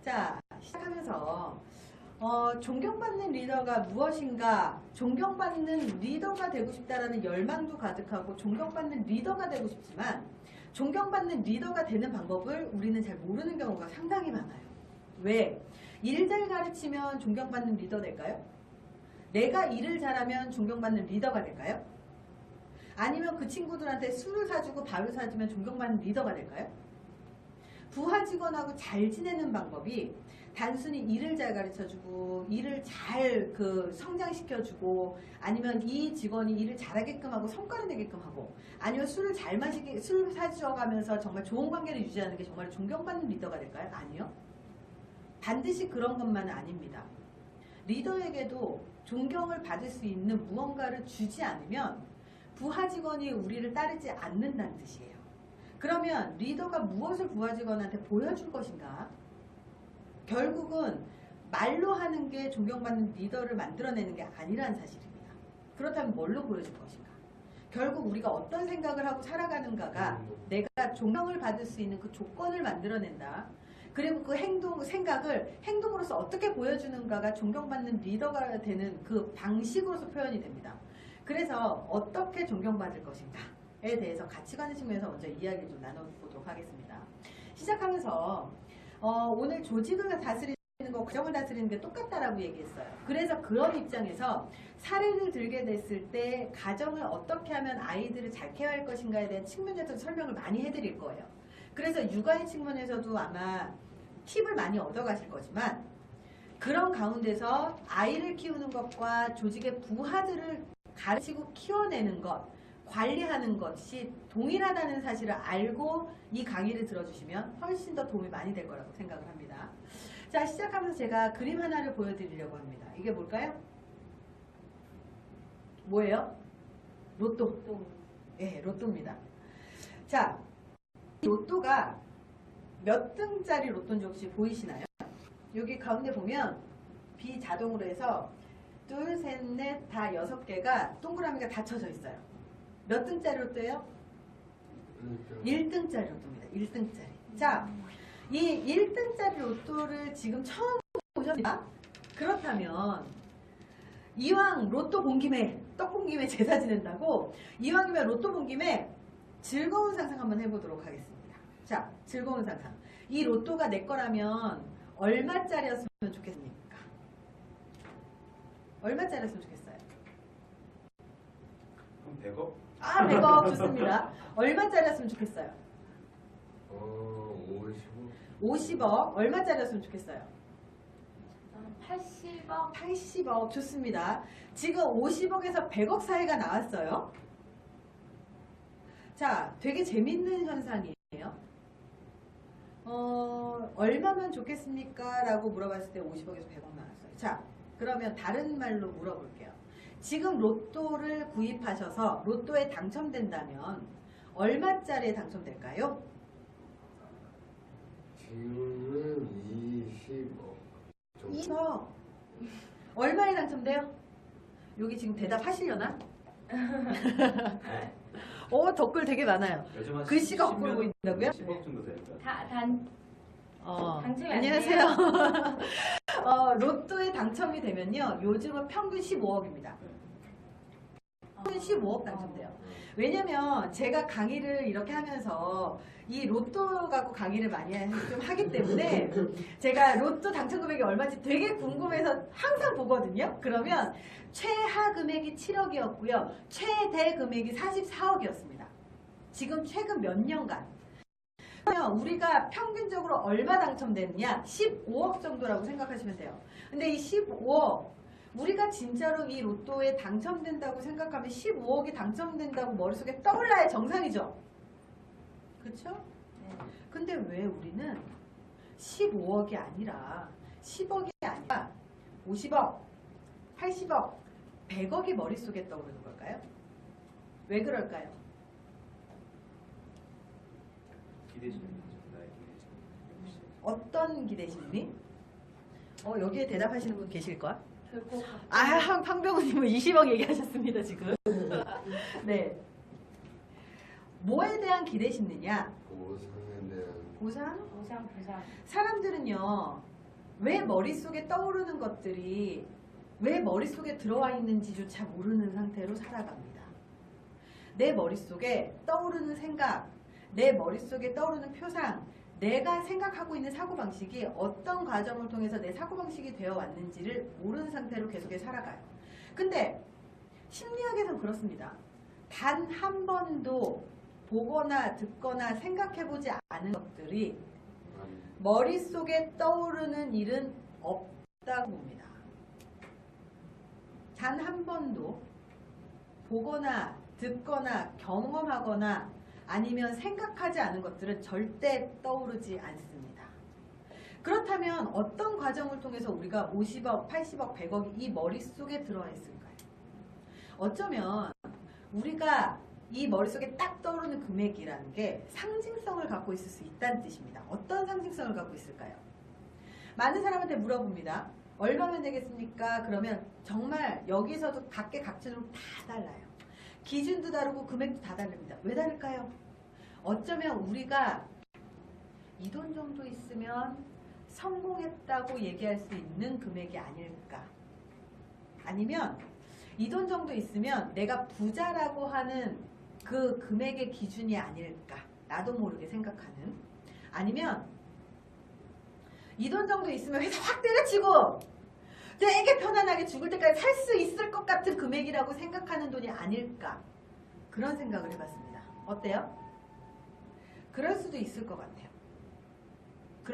자, 시작하면서 존경받는 리더가 무엇인가, 존경받는 리더가 되고 싶다라는 열망도 가득하고 존경받는 리더가 되고 싶지만 존경받는 리더가 되는 방법을 우리는 잘 모르는 경우가 상당히 많아요. 왜? 일 잘 가르치면 존경받는 리더 될까요? 내가 일을 잘하면 존경받는 리더가 될까요? 아니면 그 친구들한테 술을 사주고 밥을 사주면 존경받는 리더가 될까요? 부하 직원하고 잘 지내는 방법이 단순히 일을 잘 가르쳐주고 일을 잘 성장시켜주고 아니면 이 직원이 일을 잘하게끔 하고 성과를 내게끔 하고 아니면 술을 잘 마시게 술 사주어가면서 정말 좋은 관계를 유지하는 게 정말 존경받는 리더가 될까요? 아니요. 반드시 그런 것만은 아닙니다. 리더에게도 존경을 받을 수 있는 무언가를 주지 않으면 부하 직원이 우리를 따르지 않는다는 뜻이에요. 그러면 리더가 무엇을 부하 직원한테 보여줄 것인가? 결국은 말로 하는 게 존경받는 리더를 만들어내는 게 아니라는 사실입니다. 그렇다면 뭘로 보여줄 것인가? 결국 우리가 어떤 생각을 하고 살아가는가가 내가 존경을 받을 수 있는 그 조건을 만들어낸다. 그리고 그 생각을 행동으로서 어떻게 보여주는가가 존경받는 리더가 되는 그 방식으로서 표현이 됩니다. 그래서 어떻게 존경받을 것인가에 대해서 가치관의 측면에서 먼저 이야기를 좀 나눠보도록 하겠습니다. 시작하면서 오늘 조직을 다스리는 거, 가정을 다스리는 게 똑같다라고 얘기했어요. 그래서 그런 입장에서 사례를 들게 됐을 때 가정을 어떻게 하면 아이들을 잘 케어할 것인가에 대한 측면에서 설명을 많이 해드릴 거예요. 그래서 육아의 측면에서도 아마 팁을 많이 얻어가실 거지만 그런 가운데서 아이를 키우는 것과 조직의 부하들을 가르치고 키워내는 것, 관리하는 것이 동일하다는 사실을 알고 이 강의를 들어주시면 훨씬 더 도움이 많이 될 거라고 생각을 합니다. 자, 시작하면서 제가 그림 하나를 보여드리려고 합니다. 이게 뭘까요? 뭐예요? 로또. 네, 로또입니다. 자, 로또가 몇 등짜리 로또인지 혹시 보이시나요? 여기 가운데 보면 비자동으로 해서 둘, 셋, 넷, 다 6개가 동그라미가 다 쳐져 있어요. 몇 등짜리 로또예요? 1등짜리 로또입니다. 1등짜리. 자, 이 1등짜리 로또를 지금 처음 보셨나? 그렇다면 이왕 로또 본 김에 떡 본 김에 제사 지낸다고 이왕이면 로또 본 김에 즐거운 상상 한번 해보도록 하겠습니다. 자, 즐거운 상상. 이 로또가 내 거라면 얼마짜리였으면 좋겠습니까? 얼마짜리였으면 좋겠어요? 그럼 100억? 아, 100억 좋습니다. 얼마짜리였으면 좋겠어요? 50억. 50억. 얼마짜리였으면 좋겠어요? 80억. 80억 좋습니다. 지금 50억에서 100억 사이가 나왔어요. 자, 되게 재밌는 현상이에요. 얼마면 좋겠습니까? 라고 물어봤을 때 50억에서 100억 나왔어요. 자, 그러면 다른 말로 물어볼게요. 지금 로또를 구입하셔서 로또에 당첨된다면 얼마짜리에 당첨될까요? 지금은 20억. 20억. 얼마에 당첨돼요? 여기 지금 대답하시려나? 댓글 되게 많아요. 글씨가 거꾸로 보인다고요? 10억 정도 될까요? 당첨이 안녕하세요. 로또에 당첨이 되면요. 요즘은 평균 15억입니다. 평균 15억 당첨돼요. 왜냐면 제가 강의를 이렇게 하면서 이 로또 갖고 강의를 많이 좀 하기 때문에 제가 로또 당첨 금액이 얼마인지 되게 궁금해서 항상 보거든요. 그러면 최하 금액이 7억이었고요. 최대 금액이 44억이었습니다. 지금 최근 몇 년간. 그러면 우리가 평균적으로 얼마 당첨되느냐? 15억 정도라고 생각하시면 돼요. 근데 이 15억, 우리가 진짜로 이 로또에 당첨된다고 생각하면 15억이 당첨된다고 머릿속에 떠올라야 정상이죠? 그렇죠? 네. 근데 왜 우리는 15억이 아니라 10억이 아니라 50억, 80억, 100억이 머릿속에 떠오르는 걸까요? 왜 그럴까요? 기대심이 나의 기대심. 어떤 기대심이? 여기에 대답하시는 분 계실 거야? 될것 같아요. 황병우님은 20억 얘기하셨습니다, 지금. 네. 뭐에 대한 기대심이냐? 보상에 대한. 보상? 보상. 사람들은요, 왜 머릿속에 떠오르는 것들이 왜 머릿속에 들어와 있는지조차 모르는 상태로 살아갑니다. 내 머릿속에 떠오르는 생각, 내 머릿속에 떠오르는 표상, 내가 생각하고 있는 사고방식이 어떤 과정을 통해서 내 사고방식이 되어 왔는지를 모르는 상태로 계속해서 살아가요. 근데 심리학에서는 그렇습니다. 단 한 번도 보거나 듣거나 생각해보지 않은 것들이 머릿속에 떠오르는 일은 없다고 봅니다. 단 한 번도 보거나 듣거나 경험하거나 아니면 생각하지 않은 것들은 절대 떠오르지 않습니다. 그렇다면 어떤 과정을 통해서 우리가 50억, 80억, 100억이 이 머릿속에 들어와 있을까요? 어쩌면 우리가 이 머릿속에 딱 떠오르는 금액이라는 게 상징성을 갖고 있을 수 있다는 뜻입니다. 어떤 상징성을 갖고 있을까요? 많은 사람한테 물어봅니다. 얼마면 되겠습니까? 그러면 정말 여기서도 각계각층으로 다 달라요. 기준도 다르고 금액도 다 다릅니다. 왜 다를까요? 어쩌면 우리가 이 돈 정도 있으면 성공했다고 얘기할 수 있는 금액이 아닐까? 아니면 이 돈 정도 있으면 내가 부자라고 하는 그 금액의 기준이 아닐까? 나도 모르게 생각하는. 아니면 이 돈 정도 있으면 회사 확 때려치고 되게 편안하게 죽을 때까지 살 수 있을 것 같은 금액이라고 생각하는 돈이 아닐까? 그런 생각을 해봤습니다. 어때요? 그럴 수도 있을 것 같아요.